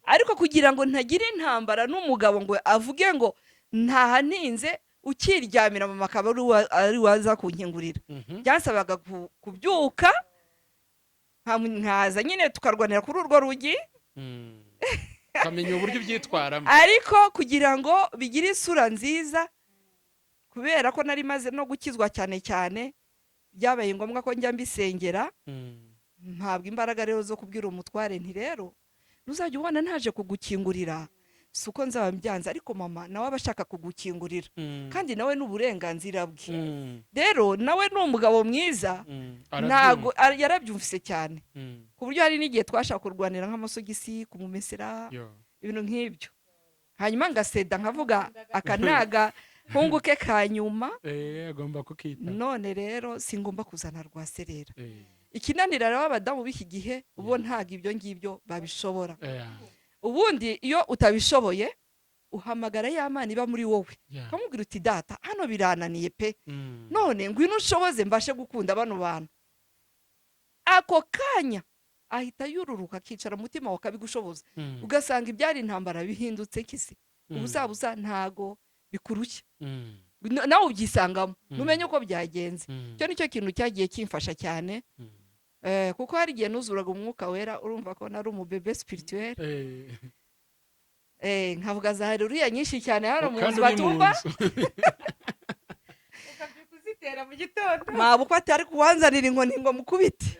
Ariko kugira ngo ntagire intambara n'umugabo ngo avuge ngo ntahaninze ukiryamira mama akaba ari waza kunkingurira, byansabaga kubyuka nkaza nyine tukarwanira kuri urwo rugi, kamenya uburyo byitwaramo. Ariko kugira ngo bigire isura nziza, kubera ko nari maze no gukizwa cyane cyane, byabaye ngombwa ko njya mbisengera. Ntabwo imbaraga rero zo kubwira umutware nti rero nuzajya ubona ntaje kugukingurira suko nzaba mbyanze, ariko mama nawe abashaka kugukingurira, kandi nawe n'uburenganzira bwe. Rero nawe ni umugabo mwiza, ntago yarabyumvise cyane, ku buryo hari n'igihe twashaka kurwanira nk'amasogisi kumumesera ibintu nk'ibyo. Hanyuma ngaseda nkavuga akanaga hunguke kanyuma, agomba kukita. None rero singomba kuzana rwaserera. Ikinanira rero abadamu b'iki gihe ubo ntago ibyo ngibyo babishobora. Ubundi iyo utabishoboye uhamagara y'Imana iba muri wowe, kamubwira uti data hano birananiye pe, none ngwino ushoboze mbashe gukunda bano bantu. Ako kanya ahita yururuka akicara umutima wawe akabigushoboza, ugasanga ibyari intambara bihindutse kisi, ubusabusa ntago bikurushya, nawe ubyisangamo numenye uko byagenze. Cyo nicyo kintu cyagiye kimfasha cyane, kuko hari igihe nuzuraga umwuka wera, urumva ko nari umubebe spirituel, nkavuga za haleluya nyinshi cyane hano mu nzu batumva, ukazitera mu gitondo mabuko atari kuwanzanira inkoni ngo mukubite,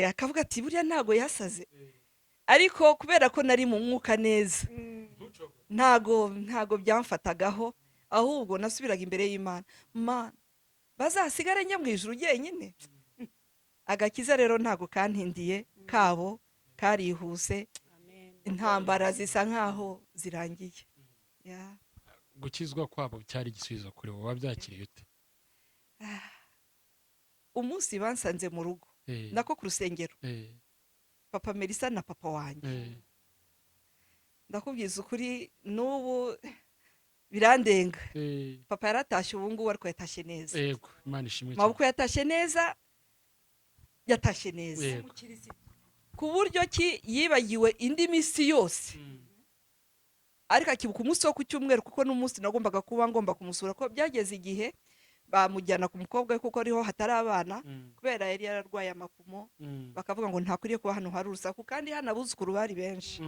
akavuga ati buriya ntago yasaze. Ariko kubera ko nari mu mwuka neza, ntago byamfatagaho, ahubwo nasubiraga imbere y'Imana, Mana bazasigare njya mu ijuru jyenyine. Agakiza rero ntago kantindiye, kabo karihuse, intambara zisa nkaho zirangiye. Gukizwa kwabo cyari igisubizo kuri wowe, wabyakiriye ute? Umunsi bansanze mu rugo nako ku rusengero, Papa Melissa na papa wanjye, ndakubwiza ukuri n'ubu birandenga. Papa yaratashye ubu ngubu, ariko yatashye neza. Yego, Imana ishimwe. Mabukwe yatashye neza, ku buryo ki yibagiwe indi misi yose, ariko akibuka umunsi wo ku cyumweru, kuko n'umunsi nagombaga kuba ngomba kumusura. Ko byageze igihe bamujyana ku mukobwa we kuko ariho hatari abana, kubera yari yararwaye amapumo, bakavuga ngo ntakwiriye kuba hano hari urusaku, kandi hano abuzukuru bari benshi.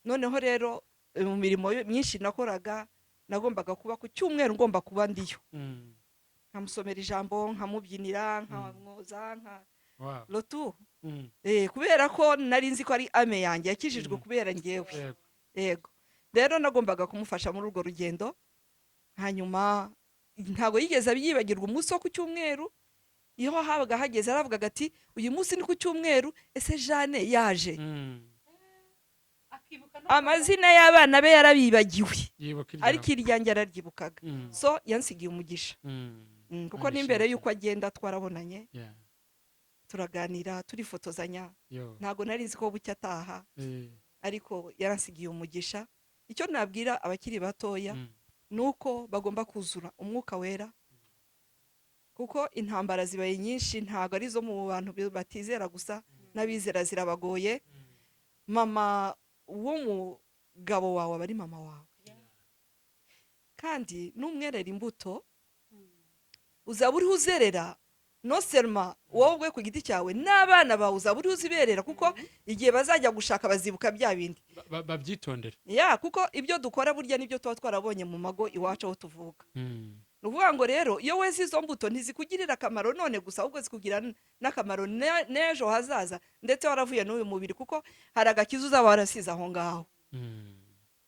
Noneho rero mu mirimo myinshi nakoraga, nagombaga kuba ku cyumweru ngomba kuba ndiyo, nkamusomera ijambo, nkamubyinira, nkamwoza, lotu. Kubera ko nari nzi ko ari ame yanjye yakijijwe kubera ngewe. Yego, rero nagombaga kumufasha muri urwo rugendo. Hanyuma ntago yigeze abyibagirwa umunsi wo ku cyumweru, iyo habaga hageze aravugaga ati uyu munsi ni ku cyumweru, ese Jane yaje. Amazina y'abana be yarabibagiwe, ariko iryanjye araryibukaga. So yansigiye umugisha. kuko n'imbere y'uko agenda twarabonanye Yeah. turaganira turifotozanya Yo. ntago nari nzi ko bucya ataha ariko yaransigiye umugisha. Icyo nabwira abakiri batoya nuko bagomba kuzura umwuka wera, kuko intambara zibaye nyinshi, ntago ari zo mu bantu batizera gusa, n'abizera zirabagoye. Mama w'umugabo wawe aba ari mama wawe, kandi n'umwerera imbuto uzaba uriho uzerera, no selma wowe ku giti cyawe n'abana bawe uzaba uriho uziberera, kuko igihe bazajya gushaka bazibuka bya bindi. Babyitondera. Ya, kuko ibyo dukora burya nibyo tuba twarabonye mu mago iwacu aho tuvuka. Ni ukuvuga ngo rero iyo weze izo mbuto ntizikugirira akamaro none gusa, ahubwo zikugira n'akamaro n'ejo hazaza, ndetse waravuye n'uyu mubiri, kuko hari agakiza uzaba warasize aho ngaho.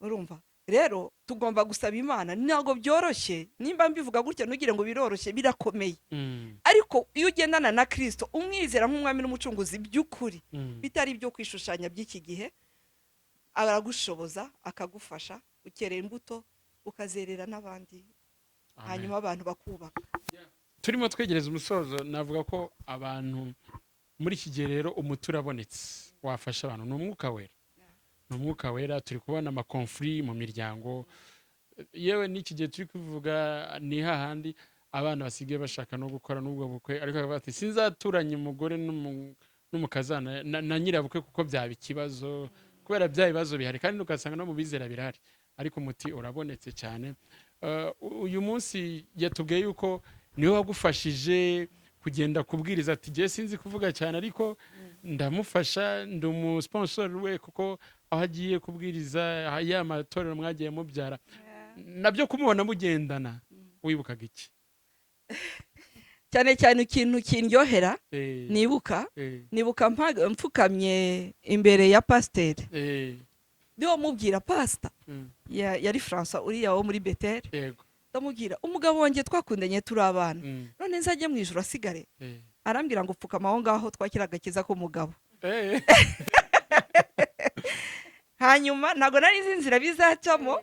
Urumva rero tugomba gusaba Imana. Ntabwo byoroshye, nimba mbivuga gutya ntugire ngo biroroshye, birakomeye. Ariko iyo ugendana na Kristo umwizera nk'umwami n'umucunguzi by'ukuri, bitari ibyo kwishushanya by'iki gihe, aragushoboza akagufasha, ukerera imbuto ukazerera n'abandi, hanyuma abantu bakubaka. Turimo twegereza umusozo, navuga ko abantu muri iki gihe rero umuti urabonetse wafasha abantu, ni umwuka wera. Ni umwuka wera. Turi kubona amakonfuri mu miryango, yewe n'iki gihe turi kuvuga ni hahandi abana basigaye bashaka no gukora n'ubwo bukwe, ariko bakavuga ati sinzaturanye umugore n'umukazana na nyirabukwe kuko byaba ikibazo, kubera bya bibazo bihari, kandi ugasanga no mu bizera birahari, ariko umuti urabonetse cyane. Uyu munsi yatubwiye yuko niwe wagufashije kugenda kubwiriza, ati je sinzi kuvuga cyane ariko ndamufasha, ndi umusponsor we, kuko aho agiye kubwiriza ya matorero mwagiye mubyara, nabyo kumubona mugendana wibukaga iki? Cyane cyane ikintu kindyohera nibuka mfukamye imbere ya pasiteri, ndiho mubwira pasita, yari François uriya wo muri Beteli, ndamubwira umugabo wanjye twakundanye turi abana, none nzajye mu ijuru asigare? Arambwira ngo upfukama aho ngaho twakira agakiza k'umugabo. Hanyuma ntago nari nzi inzira bizacamo,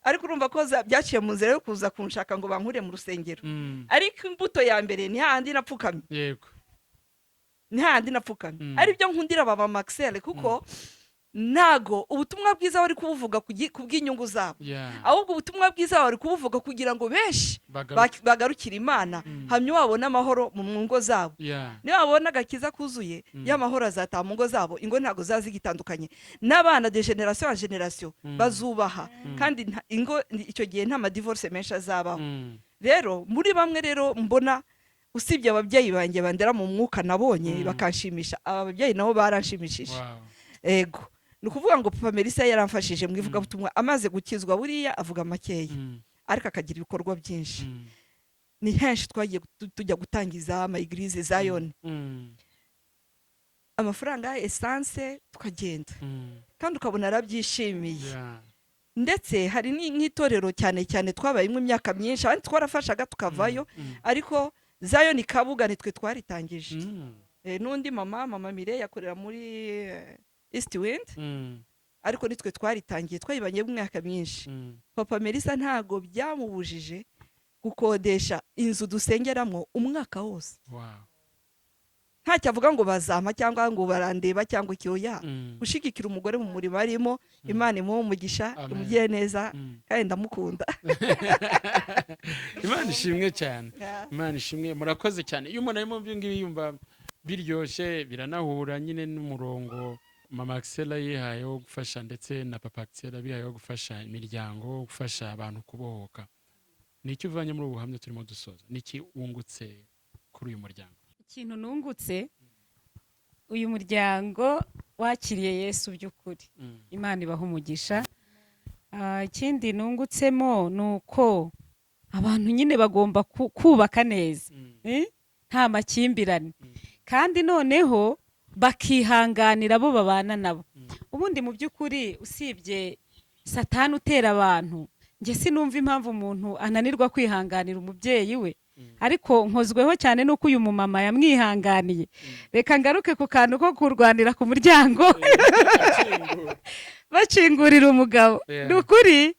ariko urumva ko byaciye mu nzira yo kuza kunshaka ngo bankure mu rusengero. Ariko imbuto ya mbere ni hahandi napfukamye. Yego. Ni hahandi napfukamye. Ari byo nkundira baba Axella, kuko ntago ubutumwa bwiza wari kubuvuga kubw'inyungu zabo, ahubwo ubutumwa bwiza wari kubuvuga kugira ngo benshi bagarukire Imana, hanyuma babone amahoro mu ngo zabo. Niba babona agakiza kuzuye, y'amahoro azataha mu ngo zabo, ingo ntago zazigitandukanye, n'abana de generation en generation bazubaha, kandi ingo icyo gihe nta madivorce menshi azabaho. Rero muri bamwe rero mbona, usibye ababyeyi banjye bandera mu mwuka nabonye bakanshimisha, aba babyeyi nabo baranshimishije. Ego, ni ukuvuga ngo Papa Melissa yaramfashije mu ivugabutumwa, amaze gukizwa buriya avuga makeya, ariko akagira ibikorwa byinshi. Ni henshi twagiye tujya gutangiza amayiglize Zion, amafaranga ya essence tukagenda, kandi ukabona arabyishimiye. Ndetse hari nk'itorero cyane cyane twabayemo imyaka myinshi, abandi twarafashaga tukavayo, ariko Zion Kabuga nitwe twaritangije. N'undi mama Mire yakorera muri East Wind, ariko nitwe twaritangiye, twayibanye mu myaka myinshi. Papa Melissa ntago byamubujije gukodesha inzu dusengeramo umwaka wose. Ntacyo avuga ngo bazampa cyangwa ngo barandeba cyangwa ikiyoya, ushigikira umugore mu murimo arimo, Imana imuhe umugisha, imugire neza, kandi ndamukunda. Imana ishimwe cyane. Imana ishimwe, murakoze cyane. Iyo umuntu arimo byingibi yumva biryoshye, biranahura nyine n'umurongo Mama Axella yihaye wo gufasha, ndetse na Papa Axella bihaye wo gufasha imiryango, gufasha abantu kubohoka. Niki uvanye muri ubuhamya turimo dusoza? Niki wungutse kuri uyu muryango? Ikintu nungutse, uyu muryango wakiriye Yesu by'ukuri, Imana ibaha umugisha. Ikindi nungutsemo nuko abantu nyine bagomba kubaka neza, nta makimbirane, kandi noneho bakihanganira abo babana nabo. Ubundi mu by'ukuri usibye Satani utera abantu, nge sinumva impamvu umuntu ananirwa kwihanganira umubyeyi we, ariko nkozweho cyane nuko uyu mumama yamwihanganiye. Reka ngaruke ku kantu ko kurwanira ku muryango bakingurira umugabo. Nukuri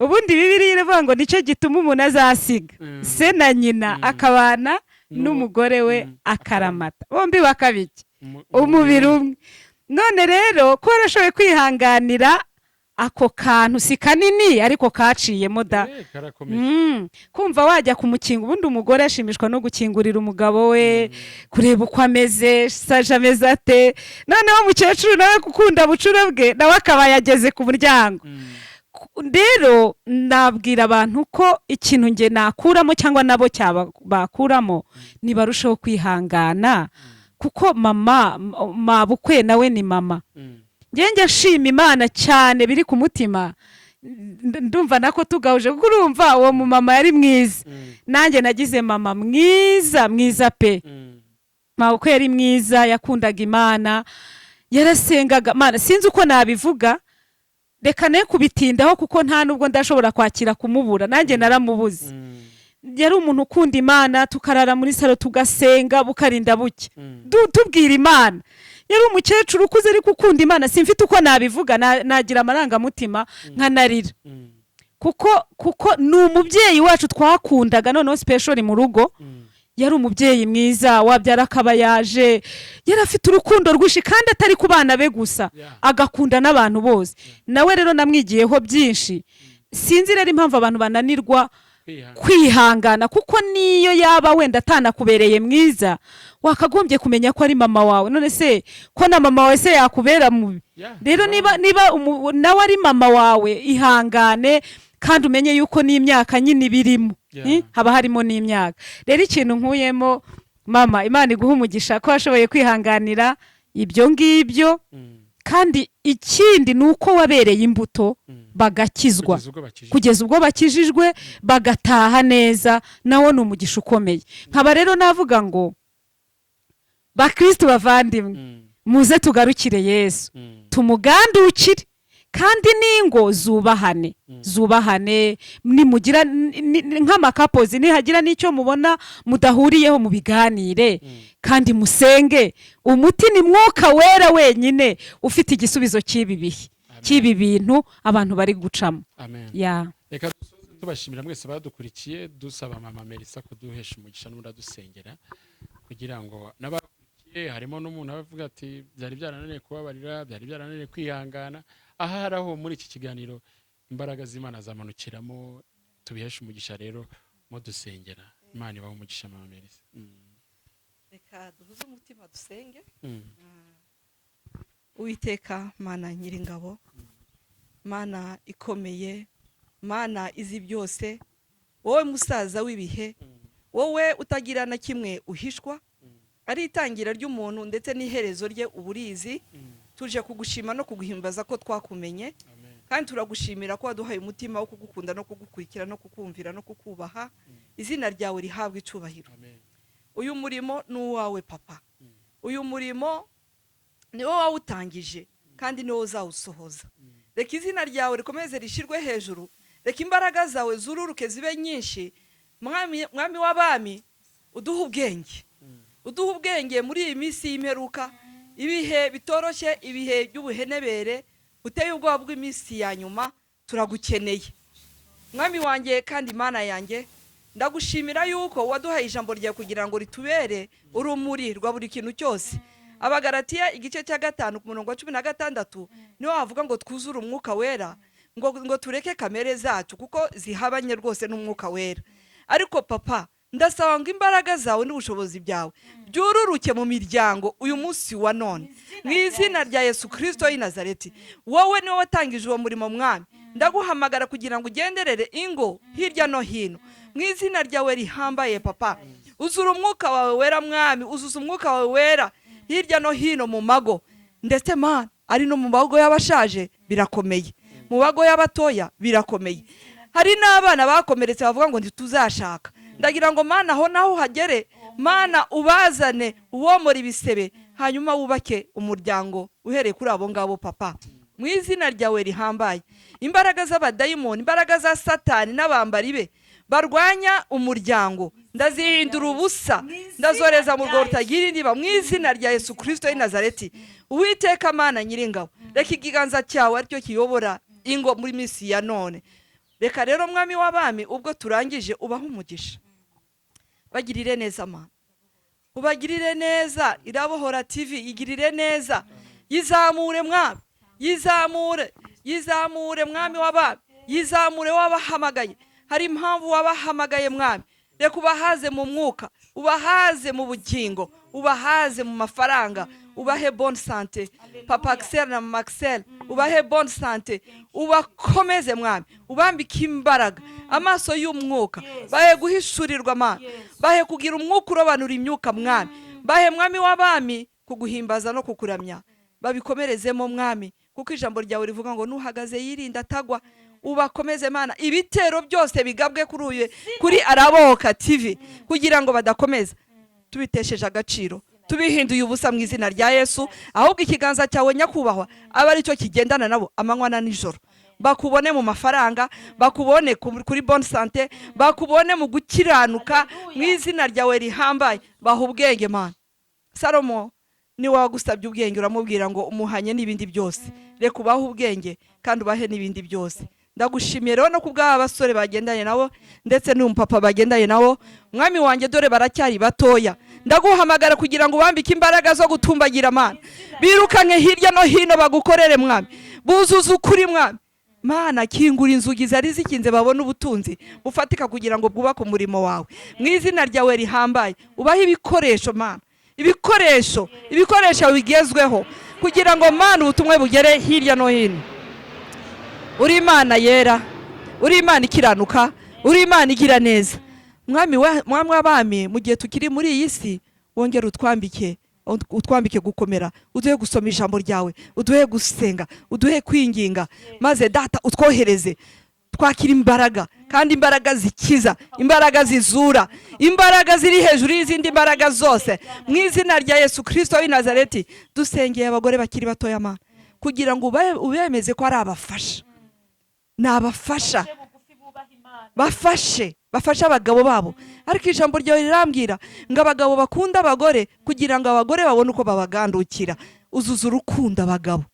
ubundi Bibiliya iravuga ngo nicyo gituma umuntu azasiga se na nyina akabana n'umugore we akaramata, bombi bakabiki umubiri umwe. None rero ko yarashoboye kwihanganira ako kantu, si kanini ariko kaciyemo da, kumva wajya kumukinga. Ubundi umugore ashimishwa no gukingurira umugabo we, kureba uko ameze, saje ameze ate. Noneho umukecuru nawe gukunda bucura bwe, nawe akaba yageze ku muryango. Rero nabwira abantu ko ikintu nge nakuramo cyangwa nabo bakuramo, nibarushaho kwihangana, kuko mabukwe nawe ni mama. Njye nshima Imana cyane biri ku mutima, ndumva nako tugahuje, kuko urumva uwo mumama yari mwiza. Nanjye nagize mama mwiza pe. Mabukwe yari mwiza, yakundaga Imana, yarasengaga Imana, sinzi uko nabivuga, reka ne kubitindaho kuko nta nubwo ndashobora kwakira kumubura, nanjye naramubuze. Yari umuntu ukunda Imana, tukarara muri salo tugasenga bukarinda buke, tubwira Imana. Yari umukecuru ukuze ariko ukunda Imana, simfite uko nabivuga, nagira amarangamutima nkanarira, kuko ni umubyeyi wacu twakundaga, noneho special mu rugo. Yari umubyeyi mwiza, wabyara akaba yaje, yari afite urukundo rwinshi kandi atari ku bana be gusa, agakunda n'abantu bose. Nawe rero namwigiyeho byinshi. Sinzi rero impamvu abantu bananirwa kwihangana, kuko niyo yaba wenda atanakubereye mwiza, wakagombye kumenya ko ari mama wawe. None se ko na mama wawe se yakubera mubi? Rero niba nawe ari mama wawe, ihangane kandi umenye yuko n'imyaka nyine birimo, haba harimo n'imyaka. Rero ikintu nkuyemo, mama, Imana iguha umugisha ko washoboye kwihanganira ibyo ngibyo, kandi ikindi ni uko wabereye imbuto bagakizwa kugeza ubwo bakijijwe bagataha neza, nawo ni umugisha ukomeye. Nkaba rero navuga ngo bakristo bavandimwe, muze tugarukire Yesu, tumugandukire, kandi ningo zubahane, nimugira nk'amakapozi, nihagira n'icyo mubona mudahuriyeho mu biganire, kandi musenge. Umuti ni Mwuka Wera wenyine ufite igisubizo cy'ibi bihe, cy'ibi bintu abantu bari gucamo. Reka tubashimira mwese badukurikiye, dusaba mama Melissa kuduhesha umugisha n'uradusengera, kugira ngo n'abakurikiye, harimo n'umuntu avuga ati byari byarananiye kubabarira, byari byarananiye kwihangana. Aha haraho muri iki kiganiro imbaraga z'Imana zamanukiramo, tubihesha umugisha rero mudusengera. Imana ibahe umugisha mama Melissa. Reka duhuze umutima dusenge. Uwiteka Mana Nyiringabo, Mana ikomeye, Mana izi byose, wowe musaza w'ibihe, wowe utagira na kimwe uhishwa, ari itangira ry'umuntu ndetse n'iherezo rye uburizi. Tuje kugushima no kuguhimbaza ko twakumenye, kandi turagushimira ko waduhaye umutima wo kugukunda no kugukurikira no kukumvira no kukubaha. Izina ryawe rihabwe icubahiro. Uyu murimo ni uwawe Papa, uyu murimo ni wowe wawutangije kandi ni wowe uzawusohoza. Reka izina ryawe rikomeze rishirwe hejuru, reka imbaraga zawe zururuke zibe nyinshi. Mwami w'abami, uduha ubwenge muri iyi minsi y'imperuka, ibihe bitoroshye, ibihe by'ubuhenebere uteye ubwoba bw'iminsi ya nyuma. Turagukeneye Mwami wanjye kandi Imana yanjye, ndagushimira yuko waduhaye ijambo ryawe kugira ngo ritubere urumuri rwa buri kintu cyose. Abagalatiya igice cya 5 ku murongo wa 16 niho havuga ngo twuzure Umwuka Wera, ngo tureke kamere zacu kuko zihabanye rwose n'Umwuka Wera. Ariko Papa, ndasaba ngo imbaraga zawe n'ubushobozi byawe byururuke mu miryango uyu munsi wa none, mu izina rya Yesu Kristo w'i Nazareti. Wowe niwe watangije uwo murimo Mwami, ndaguhamagara kugira ngo ugenderere ingo hirya no hino mu izina ryawe rihambaye. Papa, uzura Umwuka wawe Wera Mwami, uzuza Umwuka wawe Wera hirya no hino mu mago, ndetse Mana ari no mu mago y'abashaje birakomeye, mu mago y'abatoya birakomeye. Hari n'abana bakomeretse bavuga ngo ntituzashaka. Ndagira ngo Mana aho naho hagere, Mana ubazane uwomora ibisebe, hanyuma wubake umuryango uhereye kuri abo ngabo Papa, mu izina ryawe rihambaye. Imbaraga z'abadayimoni, imbaraga za Satani n'abambari be barwanya umuryango, ndazihindura ubusa, ndazoreza mu rwo rutagira indiba mu izina rya Yesu Kristo w'i Nazareti. Uwiteka Mana Nyiringabo, reka ikiganza cyawe aricyo kiyobora ingo muri minsi ya none. reka rero mwami w'abami ubwo turangije ubaha umugisha, bagirire neza Mana, ubagirire neza. Irabohora TV igirire neza, yizamure mwami, yizamure mwami w'abami, yizamure wabahamagaye. Hari impamvu wabahamagaye mwami, reka ubahaze mu mwuka, ubahaze mu bugingo, ubahaze mu mafaranga, ubahe bonne santé. Papa Axella na Mama Axella ubahe bonne santé, ubakomeze mwami, ubambike imbaraga, amaso y'umwuka, bahe guhishurirwa Mana, bahe kugira umwuka urobanura imyuka mwami, bahe mwami w'abami kuguhimbaza no kukuramya, babikomerezemo mwami, kuko ijambo ryawe rivuga ngo nuhagaze yirinda atagwa. Ubakomeze Mana, ibitero byose bigabwe kuri Arabohoka TV kugira ngo badakomeza, tubitesheje agaciro, tubihinduye ubusa mu izina rya Yesu. Ahubwo ikiganza cyawe nyakubahwa aba ari cyo kigendana nabo amanywa na nijoro, bakubone mu mafaranga, bakubone kuri bonne santé, bakubone mu gukiranuka mu izina ryawe rihambaye. Baha ubwenge Mana. Salomo ni wagusabye ubwenge, uramubwira ngo umuhanye n'ibindi byose, reka ubahe ubwenge kandi ubahe n'ibindi byose. Ndagushimiye rero no kubw'aba basore bagendanye nabo ndetse n'umupapa bagendanye nabo mwami wanjye, dore baracyari batoya. Ndaguhamagara kugira ngo ubambike imbaraga zo gutumbagira Mana, birukanye hirya no hino bagukorere mwami, buzuze ukuri mwami. Mana, kingura inzugi zari zikinze, babone ubutunzi bufatika kugira ngo bwubake umurimo wawe mu izina ryawe rihambaye. Ubahe ibikoresho Mana, ibikoresho bigezweho kugira ngo Mana ubutumwe bugere hirya no hino. Uri Imana yera, uri Imana ikiranuka, uri Imana igira neza mwami w'abami. Mu gihe tukiri muri iyi si, wongere utwambike gukomera, uduhe gusoma ijambo ryawe, uduhe gusenga, uduhe kwinginga, maze data utwohereze twakira imbaraga, kandi imbaraga zikiza, imbaraga zizura, imbaraga ziri hejuru y'izindi mbaraga zose mu izina rya Yesu Kristo w'i Nazareti. Dusengeye abagore bakiri batoya Mana, kugira ngo ubemeze ko ari abafasha, nabafasha, bafashe abagabo babo. Ariko ijambo ryawe rirambwira ngo abagabo bakunda abagore kugira ngo abagore babone uko babagandukira. Uzuza urukundo abagabo.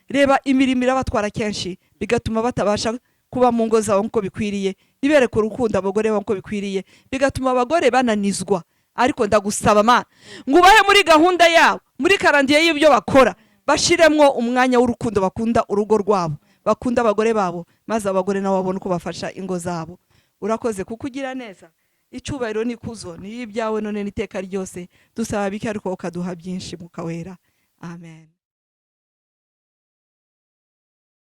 Reba imirimo irabatwara kenshi, bigatuma batabasha kuba mu ngo zabo nk'uko bikwiriye. Nibereke urukundo abagore babo nk'uko bikwiriye, bigatuma abagore bananizwa. Ariko ndagusaba Mana ngo ubahe muri gahunda yabo, muri karandiye y'ibyo bakora, bashiremwo umwanya w'urukundo, bakunda urugo rwabo, bakunda abagore babo, maze abagore nabo babone uko bafasha ingo zabo. Urakoze kuko ugira neza, icyubahiro n'ikuzo ni ibyawe none n'iteka ryose. Dusaba bike ariko ukaduha byinshi Mwuka Wera. Amen.